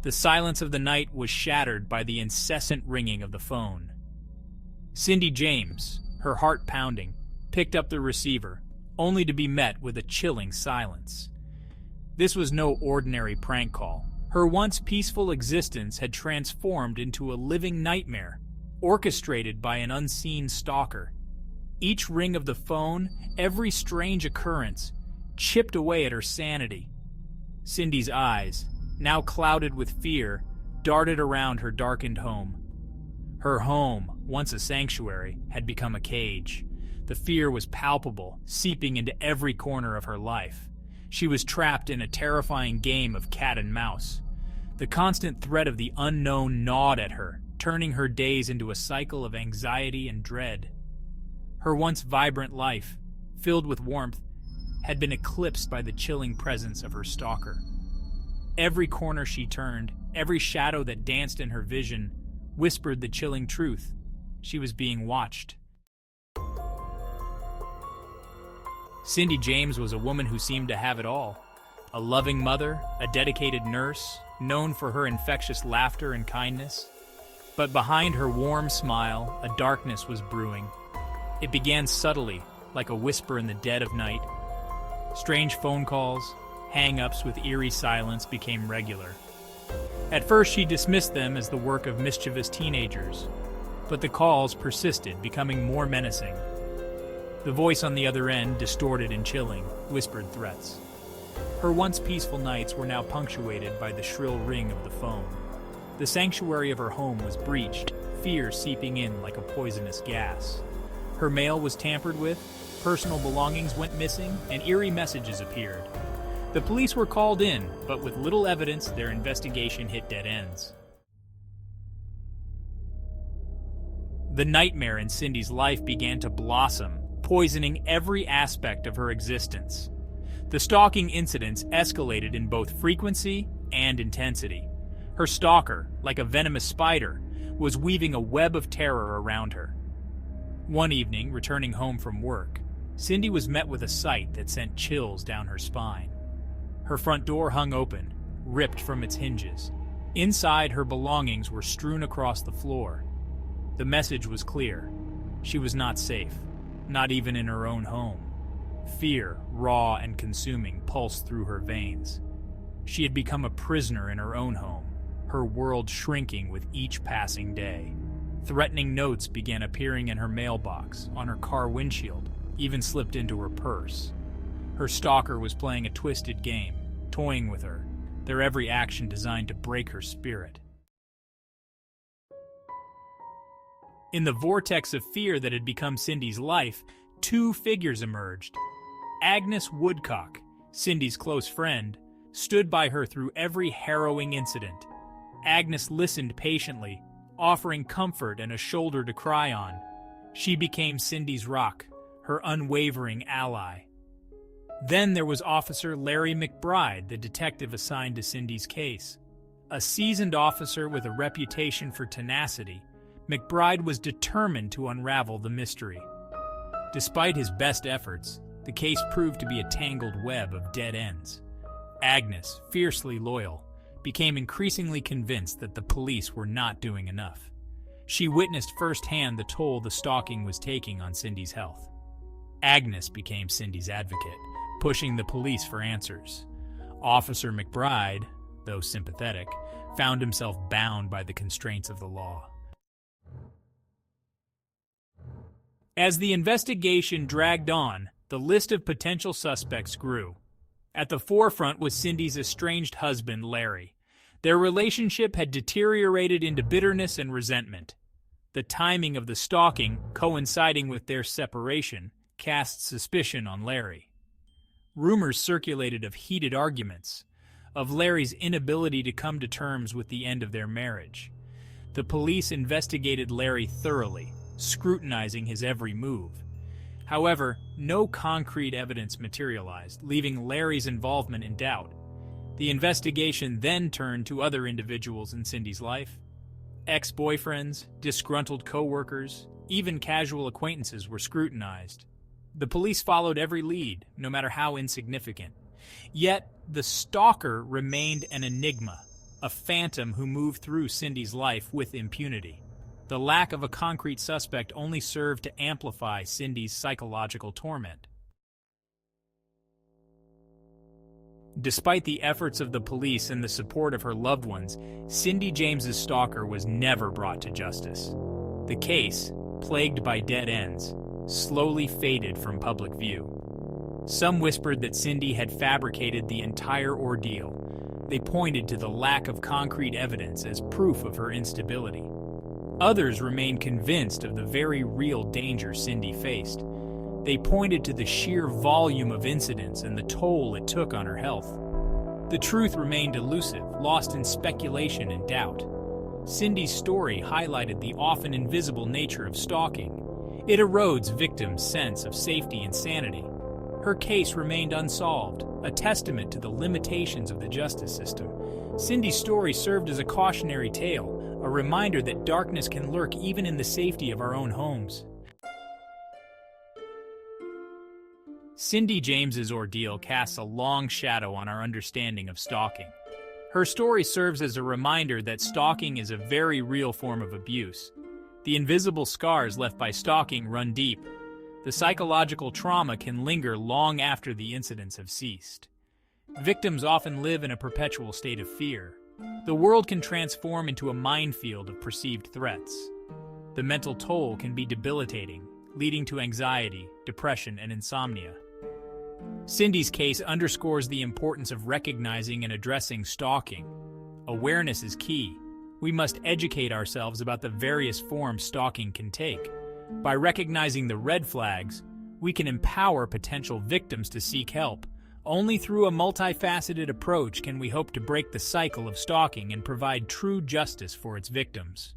The silence of the night was shattered by the incessant ringing of the phone. Cindy James, her heart pounding, picked up the receiver, only to be met with a chilling silence. This was no ordinary prank call. Her once peaceful existence had transformed into a living nightmare, orchestrated by an unseen stalker. Each ring of the phone, every strange occurrence, chipped away at her sanity. Cindy's eyes, now clouded with fear, darted around her darkened home. Her home, once a sanctuary, had become a cage. The fear was palpable, seeping into every corner of her life. She was trapped in a terrifying game of cat and mouse. The constant threat of the unknown gnawed at her, turning her days into a cycle of anxiety and dread. Her once vibrant life, filled with warmth, had been eclipsed by the chilling presence of her stalker. Every corner she turned, every shadow that danced in her vision, whispered the chilling truth. She was being watched. Cindy James was a woman who seemed to have it all. A loving mother, a dedicated nurse, known for her infectious laughter and kindness. But behind her warm smile, a darkness was brewing. It began subtly, like a whisper in the dead of night. Strange phone calls, hang-ups with eerie silence became regular. At first she dismissed them as the work of mischievous teenagers, but the calls persisted, becoming more menacing. The voice on the other end, distorted and chilling, whispered threats. Her once peaceful nights were now punctuated by the shrill ring of the phone. The sanctuary of her home was breached, fear seeping in like a poisonous gas. Her mail was tampered with, personal belongings went missing, and eerie messages appeared. The police were called in, but with little evidence, their investigation hit dead ends. The nightmare in Cindy's life began to blossom, poisoning every aspect of her existence. The stalking incidents escalated in both frequency and intensity. Her stalker, like a venomous spider, was weaving a web of terror around her. One evening, returning home from work, Cindy was met with a sight that sent chills down her spine. Her front door hung open, ripped from its hinges. Inside, her belongings were strewn across the floor. The message was clear. She was not safe, not even in her own home. Fear, raw and consuming, pulsed through her veins. She had become a prisoner in her own home, her world shrinking with each passing day. Threatening notes began appearing in her mailbox, on her car windshield, even slipped into her purse. Her stalker was playing a twisted game, toying with her, their every action designed to break her spirit. In the vortex of fear that had become Cindy's life, two figures emerged. Agnes Woodcock, Cindy's close friend, stood by her through every harrowing incident. Agnes listened patiently, offering comfort and a shoulder to cry on. She became Cindy's rock, her unwavering ally. Then there was Officer Larry McBride, the detective assigned to Cindy's case. A seasoned officer with a reputation for tenacity, McBride was determined to unravel the mystery. Despite his best efforts, the case proved to be a tangled web of dead ends. Agnes, fiercely loyal, became increasingly convinced that the police were not doing enough. She witnessed firsthand the toll the stalking was taking on Cindy's health. Agnes became Cindy's advocate, pushing the police for answers. Officer McBride, though sympathetic, found himself bound by the constraints of the law. As the investigation dragged on, the list of potential suspects grew. At the forefront was Cindy's estranged husband, Larry. Their relationship had deteriorated into bitterness and resentment. The timing of the stalking, coinciding with their separation, cast suspicion on Larry. Rumors circulated of heated arguments, of Larry's inability to come to terms with the end of their marriage. The police investigated Larry thoroughly, scrutinizing his every move. However, no concrete evidence materialized, leaving Larry's involvement in doubt. The investigation then turned to other individuals in Cindy's life. Ex-boyfriends, disgruntled co-workers, even casual acquaintances were scrutinized. The police followed every lead, no matter how insignificant. Yet, the stalker remained an enigma. a phantom who moved through Cindy's life with impunity. The lack of a concrete suspect only served to amplify Cindy's psychological torment. Despite the efforts of the police and the support of her loved ones, Cindy James's stalker was never brought to justice. The case, plagued by dead ends, slowly faded from public view. Some whispered that Cindy had fabricated the entire ordeal. They pointed to the lack of concrete evidence as proof of her instability. Others remained convinced of the very real danger Cindy faced. They pointed to the sheer volume of incidents and the toll it took on her health. The truth remained elusive, lost in speculation and doubt. Cindy's story highlighted the often invisible nature of stalking. It erodes victims' sense of safety and sanity. Her case remained unsolved, a testament to the limitations of the justice system. Cindy's story served as a cautionary tale, a reminder that darkness can lurk even in the safety of our own homes. Cindy James's ordeal casts a long shadow on our understanding of stalking. Her story serves as a reminder that stalking is a very real form of abuse. The invisible scars left by stalking run deep. The psychological trauma can linger long after the incidents have ceased. Victims often live in a perpetual state of fear. The world can transform into a minefield of perceived threats. The mental toll can be debilitating, leading to anxiety, depression, and insomnia. Cindy's case underscores the importance of recognizing and addressing stalking. Awareness is key. We must educate ourselves about the various forms stalking can take. By recognizing the red flags, we can empower potential victims to seek help. Only through a multifaceted approach can we hope to break the cycle of stalking and provide true justice for its victims.